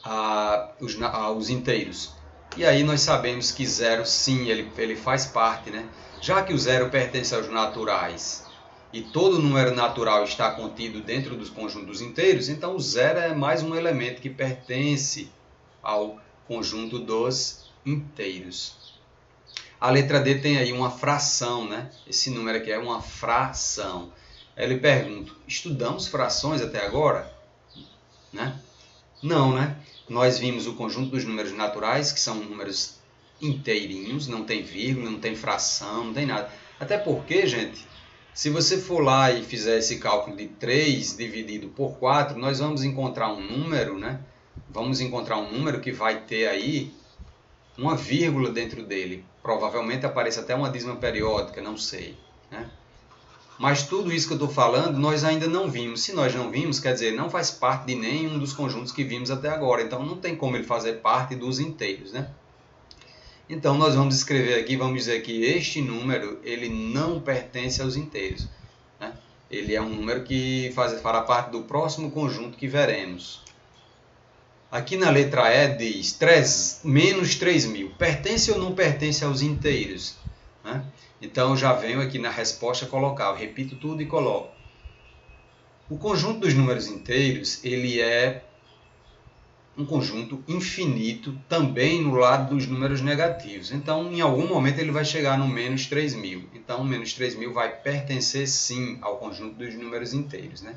S1: aos inteiros. E aí nós sabemos que 0 sim, ele faz parte, né? Já que o 0 pertence aos naturais e todo número natural está contido dentro dos conjuntos dos inteiros, então o 0 é mais um elemento que pertence ao conjunto dos inteiros. A letra D tem aí uma fração, né? Esse número aqui é uma fração. Aí ele pergunta, estudamos frações até agora? Né? Não, né? Nós vimos o conjunto dos números naturais, que são números inteirinhos, não tem vírgula, não tem fração, não tem nada. Até porque, gente, se você for lá e fizer esse cálculo de 3 dividido por 4, nós vamos encontrar um número, né? Vamos encontrar um número que vai ter aí uma vírgula dentro dele. Provavelmente apareça até uma dízima periódica, não sei, né? Mas tudo isso que eu estou falando, nós ainda não vimos. Se nós não vimos, quer dizer, não faz parte de nenhum dos conjuntos que vimos até agora. Então, não tem como ele fazer parte dos inteiros, né? Então, nós vamos escrever aqui, vamos dizer que este número, ele não pertence aos inteiros, né? Ele é um número que fará parte do próximo conjunto que veremos. Aqui na letra E diz menos 3.000. Pertence ou não pertence aos inteiros? Né? Então, já venho aqui na resposta colocar. Eu repito tudo e coloco. O conjunto dos números inteiros, ele é um conjunto infinito também no lado dos números negativos. Então, em algum momento, ele vai chegar no menos 3.000. Então, o menos 3.000 vai pertencer, sim, ao conjunto dos números inteiros, né?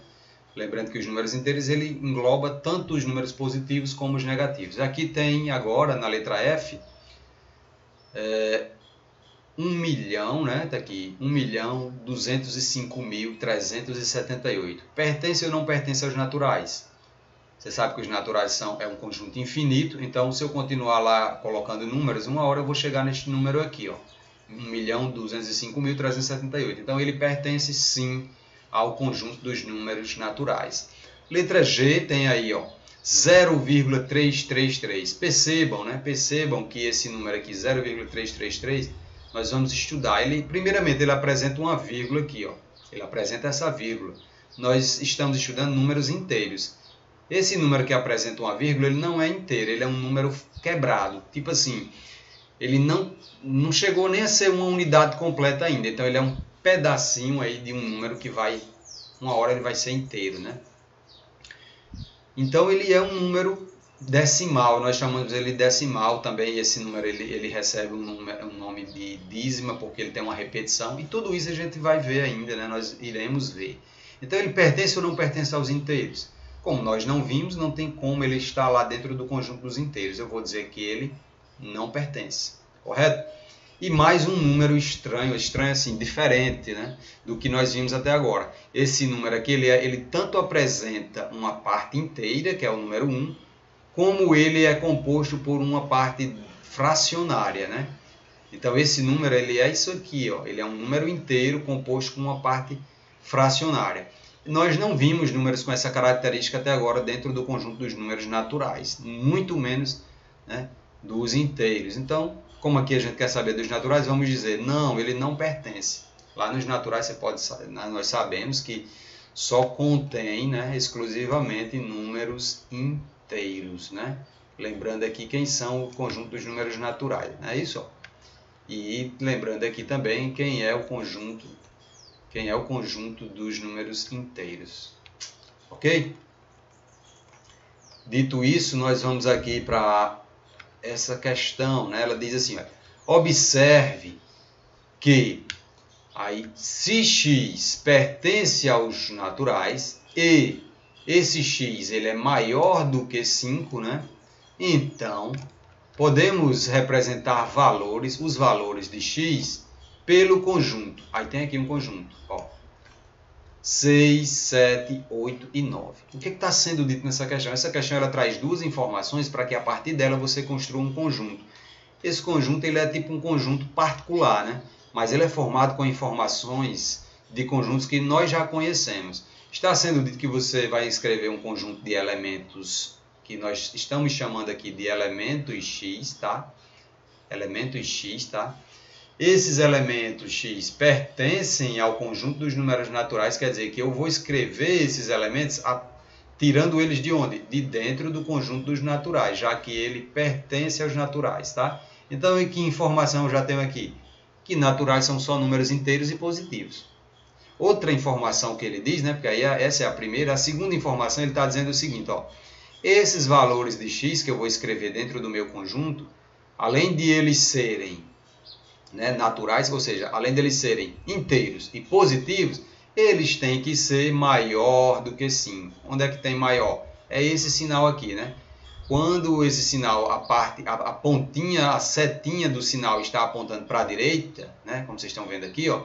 S1: Lembrando que os números inteiros, ele engloba tanto os números positivos como os negativos. Aqui tem agora, na letra F, 1 milhão, né? Tá aqui, 1.205.378. Pertence ou não pertence aos naturais? Você sabe que os naturais é um conjunto infinito, então se eu continuar lá colocando números, uma hora eu vou chegar neste número aqui, ó, 1.205.378. Então ele pertence sim ao conjunto dos números naturais. Letra G tem aí, ó, 0,333. Percebam, né? Percebam que esse número aqui, 0,333, nós vamos estudar. Primeiramente, ele apresenta uma vírgula aqui, ó. Ele apresenta essa vírgula. Nós estamos estudando números inteiros. Esse número que apresenta uma vírgula, ele não é inteiro, ele é um número quebrado. Tipo assim, ele não chegou nem a ser uma unidade completa ainda. Então, ele é um pedacinho aí de um número que uma hora ele vai ser inteiro, né? Então, ele é um número decimal, nós chamamos ele de decimal também. Esse número ele recebe um nome de dízima, porque ele tem uma repetição, e tudo isso a gente vai ver ainda, né? Nós iremos ver. Então, ele pertence ou não pertence aos inteiros? Como nós não vimos, não tem como ele estar lá dentro do conjunto dos inteiros. Eu vou dizer que ele não pertence, correto? E mais um número estranho assim, diferente, né, do que nós vimos até agora. Esse número aqui, ele tanto apresenta uma parte inteira, que é o número 1, como ele é composto por uma parte fracionária, né? Então, esse número, ele é isso aqui, ó, ele é um número inteiro composto com uma parte fracionária. Nós não vimos números com essa característica até agora dentro do conjunto dos números naturais, muito menos, né, dos inteiros. Então, como aqui a gente quer saber dos naturais, vamos dizer, não, ele não pertence. Lá nos naturais nós sabemos que só contém, né, exclusivamente números inteiros, né? Lembrando aqui quem são o conjunto dos números naturais, não é isso? Ó. E lembrando aqui também quem é o conjunto dos números inteiros. Ok? Dito isso, nós vamos aqui para essa questão, né? Ela diz assim, ó, observe que aí, se x pertence aos naturais e esse x ele é maior do que 5, né? Então, podemos representar os valores de x pelo conjunto. Aí tem aqui um conjunto, ó, 6, 7, 8 e 9. O que está sendo dito nessa questão? Essa questão ela traz duas informações para que a partir dela você construa um conjunto. Esse conjunto ele é tipo um conjunto particular, né? Mas ele é formado com informações de conjuntos que nós já conhecemos. Está sendo dito que você vai escrever um conjunto de elementos que nós estamos chamando aqui de elementos x, tá? Elementos x, tá? Esses elementos x pertencem ao conjunto dos números naturais, quer dizer que eu vou escrever esses elementos tirando eles de onde? De dentro do conjunto dos naturais, já que ele pertence aos naturais, tá? Então, que informação eu já tenho aqui? Que naturais são só números inteiros e positivos. Outra informação que ele diz, né? Porque aí essa é a primeira. A segunda informação, ele está dizendo o seguinte, ó. Esses valores de x que eu vou escrever dentro do meu conjunto, além de eles serem, né, naturais, ou seja, além de eles serem inteiros e positivos, eles têm que ser maior do que 5. Onde é que tem maior? É esse sinal aqui, né? Quando esse sinal, a pontinha, a setinha do sinal está apontando para a direita, né? Como vocês estão vendo aqui, ó,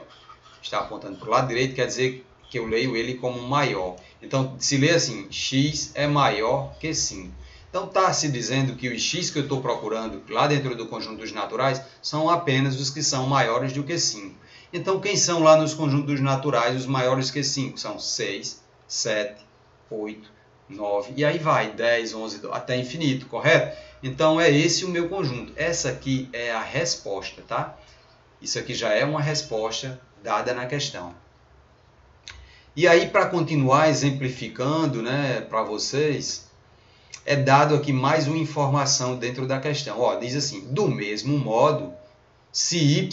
S1: está apontando para o lado direito, quer dizer que eu leio ele como maior. Então, se lê assim, x é maior que 5. Então, está se dizendo que os x que eu estou procurando lá dentro do conjunto dos naturais são apenas os que são maiores do que 5. Então, quem são lá nos conjuntos dos naturais os maiores que 5? São 6, 7, 8, 9, e aí vai, 10, 11, até infinito, correto? Então, é esse o meu conjunto. Essa aqui é a resposta, tá? Isso aqui já é uma resposta dada na questão. E aí, para continuar exemplificando, né, para vocês, é dado aqui mais uma informação dentro da questão. Ó, diz assim, do mesmo modo, se y,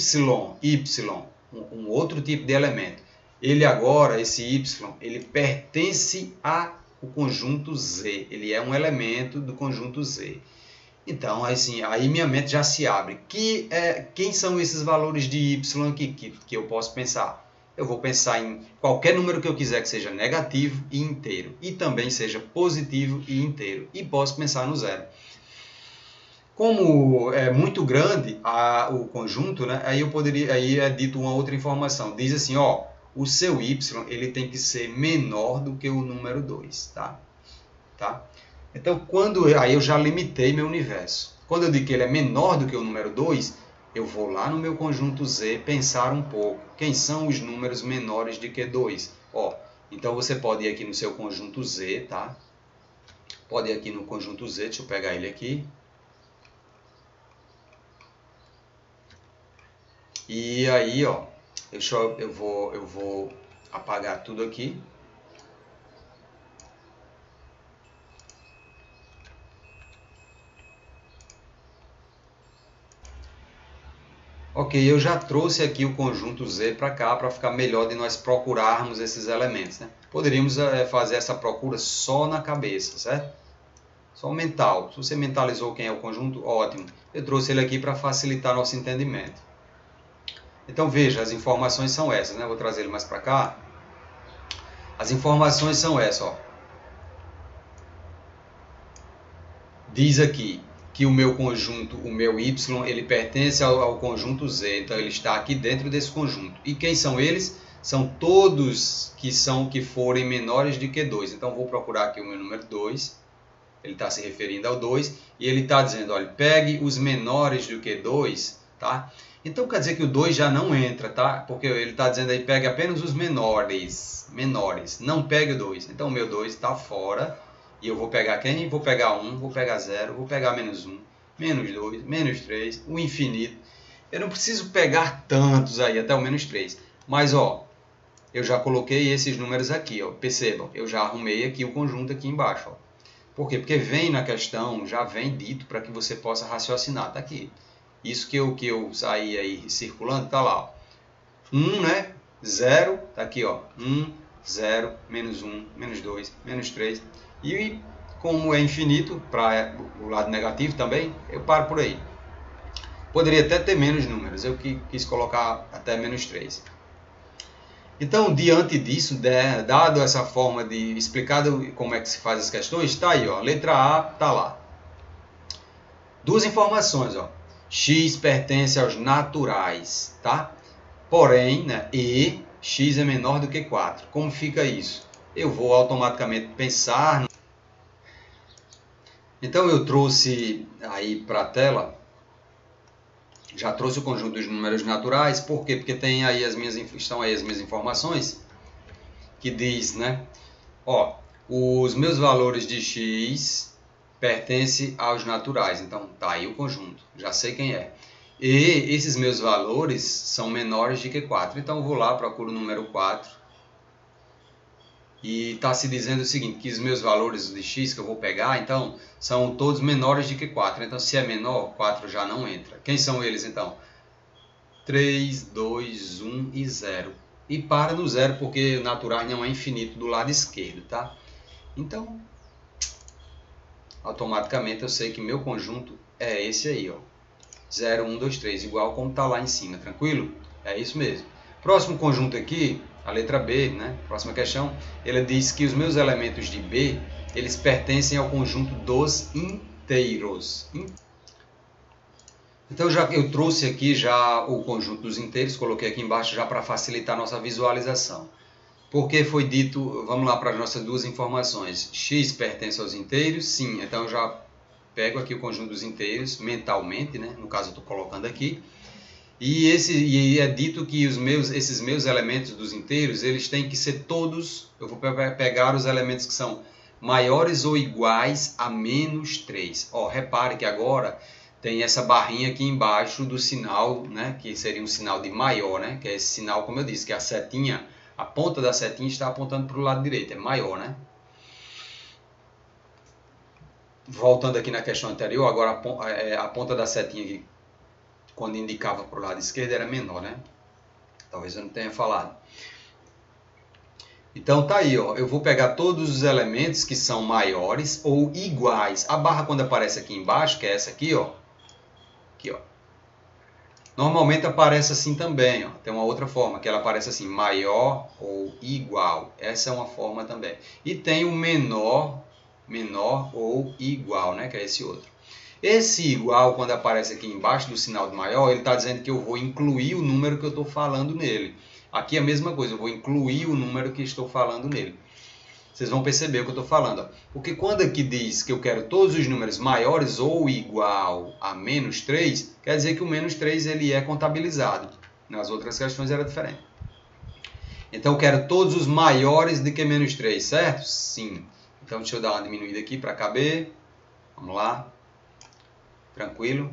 S1: um outro tipo de elemento, ele agora, esse y, ele pertence ao conjunto Z. Ele é um elemento do conjunto Z. Então, assim, aí minha mente já se abre. Quem são esses valores de y aqui que eu posso pensar? Eu vou pensar em qualquer número que eu quiser que seja negativo e inteiro. E também seja positivo e inteiro. E posso pensar no zero. Como é muito grande o conjunto, né, aí é dito uma outra informação. Diz assim, ó, o seu y ele tem que ser menor do que o número 2. Tá? Então, aí eu já limitei meu universo. Quando eu digo que ele é menor do que o número 2, eu vou lá no meu conjunto Z pensar um pouco. Quem são os números menores de que 2? Ó, então você pode ir aqui no seu conjunto Z, tá? Pode ir aqui no conjunto Z, deixa eu pegar ele aqui. E aí, ó, eu vou apagar tudo aqui. Ok, eu já trouxe aqui o conjunto Z para cá, para ficar melhor de nós procurarmos esses elementos, né? Poderíamos fazer essa procura só na cabeça, certo? Só mental. Se você mentalizou quem é o conjunto, ótimo. Eu trouxe ele aqui para facilitar nosso entendimento. Então veja, as informações são essas, né? Vou trazer ele mais para cá. As informações são essas, ó. Diz aqui que o meu conjunto, o meu y, ele pertence ao conjunto Z. Então, ele está aqui dentro desse conjunto. E quem são eles? São todos que forem menores de que 2. Então, vou procurar aqui o meu número 2. Ele está se referindo ao 2. E ele está dizendo, olha, pegue os menores do que 2, tá? Então, quer dizer que o 2 já não entra, tá? Porque ele está dizendo aí, pegue apenas os menores. Não pegue o 2. Então, o meu 2 está fora. E eu vou pegar quem? Vou pegar 1, vou pegar 0, vou pegar menos 1, menos 2, menos 3, o infinito. Eu não preciso pegar tantos aí, até o menos 3. Mas, ó, eu já coloquei esses números aqui, ó. Percebam, eu já arrumei aqui o conjunto aqui embaixo, ó. Por quê? Porque vem na questão, já vem dito para que você possa raciocinar. Tá aqui. Isso que eu saí aí circulando, tá lá, ó. 1, né? 0, tá aqui, ó. 1, 0, menos 1, menos 2, menos 3... E como é infinito, para o lado negativo também, eu paro por aí. Poderia até ter menos números, eu quis colocar até menos 3. Então, diante disso, dado essa forma de explicado como é que se faz as questões, está aí, ó, letra A está lá. Duas informações, ó. X pertence aos naturais, tá? Porém, né, x é menor do que 4. Como fica isso? Eu vou automaticamente pensar. Então eu trouxe aí para a tela, já trouxe o conjunto dos números naturais. Por quê? Porque tem aí estão aí as minhas informações que diz, né? Ó, os meus valores de x pertencem aos naturais. Então tá aí o conjunto, já sei quem é. E esses meus valores são menores do que 4. Então, eu vou lá, procuro o número 4. E está se dizendo o seguinte, que os meus valores de x que eu vou pegar, então, são todos menores do que 4. Então, se é menor, 4 já não entra. Quem são eles, então? 3, 2, 1 e 0. E para no 0, porque o natural não é infinito do lado esquerdo, tá? Então, automaticamente eu sei que meu conjunto é esse aí, ó. 0, 1, 2, 3, igual como está lá em cima, tranquilo? É isso mesmo. Próximo conjunto aqui, a letra B, né? Próxima questão, ele diz que os meus elementos de B, eles pertencem ao conjunto dos inteiros. Então eu trouxe aqui já o conjunto dos inteiros, coloquei aqui embaixo já para facilitar a nossa visualização. Porque foi dito, vamos lá para as nossas duas informações, x pertence aos inteiros, sim, então eu já pego aqui o conjunto dos inteiros mentalmente, né? No caso eu estou colocando aqui. E é dito que esses meus elementos dos inteiros, eles têm que ser todos, eu vou pegar os elementos que são maiores ou iguais a menos 3. Ó, repare que agora tem essa barrinha aqui embaixo do sinal, né? Que seria um sinal de maior, né? Que é esse sinal, como eu disse, que a setinha, a ponta da setinha está apontando para o lado direito, é maior, né? Voltando aqui na questão anterior, agora a ponta da setinha aqui, quando indicava para o lado esquerdo, era menor, né? Talvez eu não tenha falado. Então tá aí, ó. Eu vou pegar todos os elementos que são maiores ou iguais. A barra quando aparece aqui embaixo, que é essa aqui, ó. Aqui, ó. Normalmente aparece assim também, ó. Tem uma outra forma, que ela aparece assim, maior ou igual. Essa é uma forma também. E tem o menor ou igual, né? Que é esse outro. Esse igual, quando aparece aqui embaixo do sinal de maior, ele está dizendo que eu vou incluir o número que eu estou falando nele. Aqui é a mesma coisa, eu vou incluir o número que estou falando nele. Vocês vão perceber o que eu estou falando. Ó. Porque quando aqui diz que eu quero todos os números maiores ou igual a menos 3, quer dizer que o menos 3 ele é contabilizado. Nas outras questões era diferente. Então eu quero todos os maiores do que menos 3, certo? Sim. Então deixa eu dar uma diminuída aqui para caber. Vamos lá. Tranquilo?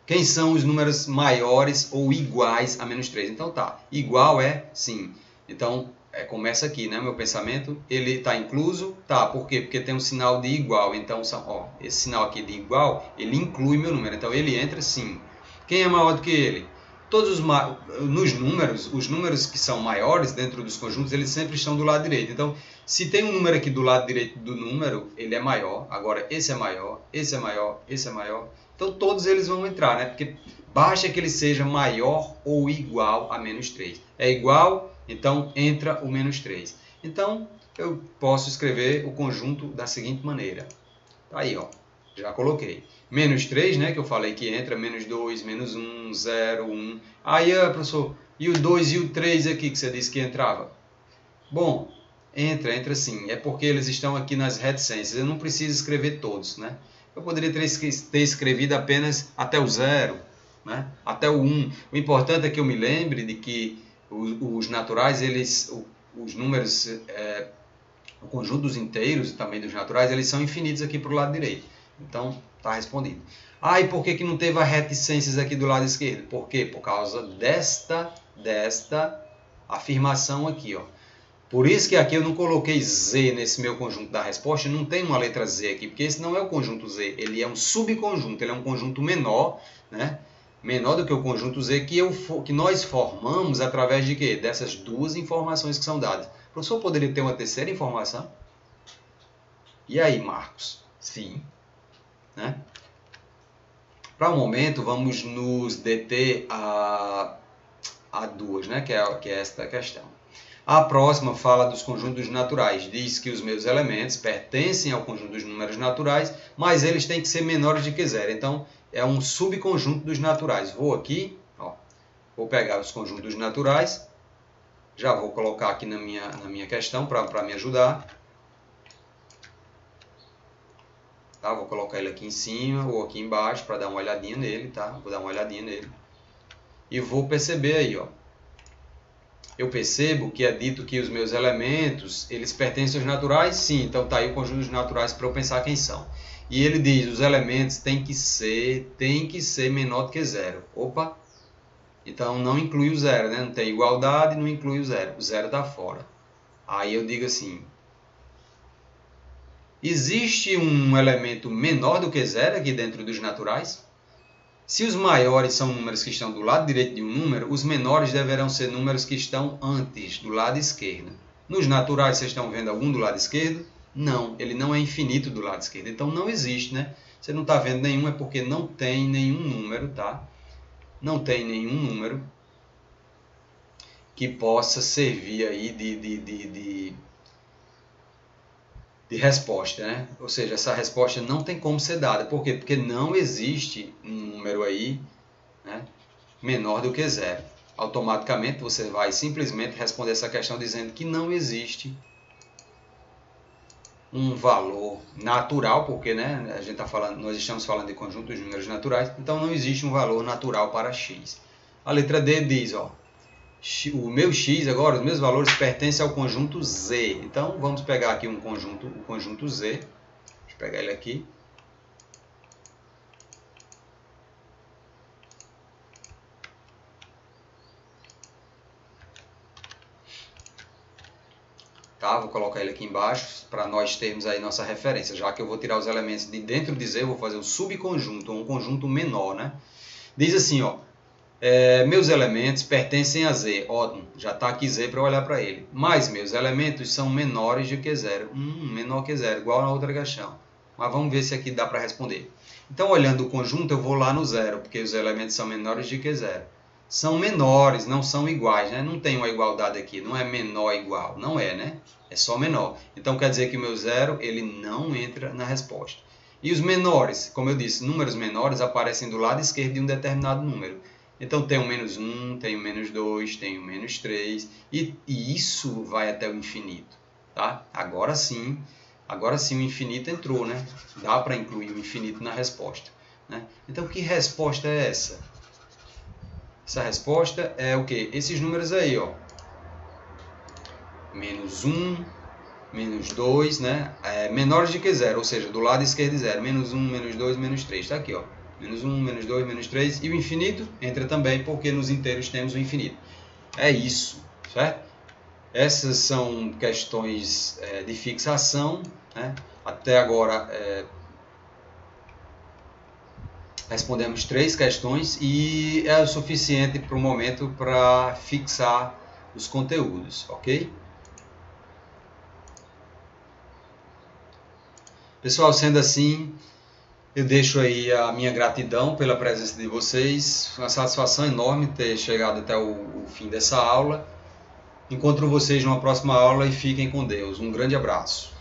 S1: Quem são os números maiores ou iguais a menos 3? Então tá, igual é sim. Então começa aqui, né? Meu pensamento, ele está incluso? Tá, por quê? Porque tem um sinal de igual. Então, ó, esse sinal aqui de igual, ele inclui meu número. Então ele entra sim. Quem é maior do que ele? Todos nos números, os números que são maiores dentro dos conjuntos, eles sempre estão do lado direito. Então, se tem um número aqui do lado direito do número, ele é maior. Agora, esse é maior, esse é maior, esse é maior. Então, todos eles vão entrar, né? Porque basta que ele seja maior ou igual a menos 3. É igual, então entra o menos 3. Então, eu posso escrever o conjunto da seguinte maneira. Tá aí, ó. Já coloquei. Menos 3, né, que eu falei que entra, menos 2, menos 1, 0, 1. Aí, professor, e o 2 e o 3 aqui que você disse que entrava? Bom, entra sim. É porque eles estão aqui nas reticências. Eu não preciso escrever todos, né? Eu poderia ter escrevido apenas até o 0, né? Até o 1. O importante é que eu me lembre de que os naturais, os números, o conjunto dos inteiros e também dos naturais, eles são infinitos aqui para o lado direito. Então, está respondido. Ah, e por que não teve as reticências aqui do lado esquerdo? Por quê? Por causa desta afirmação aqui, ó. Por isso que aqui eu não coloquei Z nesse meu conjunto da resposta, não tem uma letra Z aqui, porque esse não é o conjunto Z, ele é um subconjunto, ele é um conjunto menor, né? Menor do que o conjunto Z que nós formamos através de quê? Dessas duas informações que são dadas. O professor poderia ter uma terceira informação? E aí, Marcos? Sim. Né? Para o momento, vamos nos deter a duas, né? que é esta questão. A próxima fala dos conjuntos naturais. Diz que os meus elementos pertencem ao conjunto dos números naturais, mas eles têm que ser menores do que zero. Então, é um subconjunto dos naturais. Vou aqui, ó, vou pegar os conjuntos naturais, já vou colocar aqui na minha questão para me ajudar. Tá? Vou colocar ele aqui em cima ou aqui embaixo para dar uma olhadinha nele, tá? Vou dar uma olhadinha nele. E vou perceber aí, ó. eu percebo que é dito que os meus elementos, eles pertencem aos naturais? Sim, então está aí o conjunto dos naturais para eu pensar quem são. E ele diz, os elementos têm que ser menor do que zero. Opa! Então não inclui o zero, né? Não tem igualdade, não inclui o zero. O zero está fora. Aí eu digo assim, existe um elemento menor do que zero aqui dentro dos naturais? Se os maiores são números que estão do lado direito de um número, os menores deverão ser números que estão antes, do lado esquerdo. Nos naturais, vocês estão vendo algum do lado esquerdo? Não, ele não é infinito do lado esquerdo. Então não existe, né? Você não está vendo nenhum, é porque não tem nenhum número, tá? Não tem nenhum número que possa servir aí de resposta, né? Ou seja, essa resposta não tem como ser dada. Por quê? Porque não existe um número aí, né, menor do que zero. Automaticamente você vai simplesmente responder essa questão dizendo que não existe um valor natural, porque, né, a gente tá falando, nós estamos falando de conjuntos de números naturais, então não existe um valor natural para x. A letra D diz, ó, o meu x agora, os meus valores pertencem ao conjunto Z. Então vamos pegar aqui o conjunto Z. Deixa eu pegar ele aqui. Tá, vou colocar ele aqui embaixo para nós termos aí nossa referência, já que eu vou tirar os elementos de dentro de Z, eu vou fazer o subconjunto, um conjunto menor, né? Diz assim, ó, meus elementos pertencem a Z, ótimo, já está aqui Z para eu olhar para ele, mas meus elementos são menores do que zero, menor que zero, igual na outra questão, mas vamos ver se aqui dá para responder. Então, olhando o conjunto, eu vou lá no zero, porque os elementos são menores do que zero. São menores, não são iguais, né? Não tem uma igualdade aqui, não é menor igual, não é, né? É só menor. Então quer dizer que o meu zero, ele não entra na resposta. E os menores, como eu disse, números menores aparecem do lado esquerdo de um determinado número. Então tem o menos 1, tem o menos 2, tem o menos 3, e isso vai até o infinito, tá? Agora sim o infinito entrou, né? Dá para incluir o infinito na resposta, né? Então que resposta é essa? Essa resposta é o quê? Esses números aí, ó. Menos 1, menos 2, né? Menores do que zero, ou seja, do lado esquerdo de zero. Menos 1, menos 2, menos 3. Está aqui, ó. Menos 1, menos 2, menos 3. E o infinito entra também, porque nos inteiros temos o infinito. É isso, certo? Essas são questões de fixação, né? Até agora respondemos 3 questões e é o suficiente para o momento para fixar os conteúdos, ok? Pessoal, sendo assim, eu deixo aí a minha gratidão pela presença de vocês. Uma satisfação enorme ter chegado até o fim dessa aula. Encontro vocês numa próxima aula e fiquem com Deus. Um grande abraço.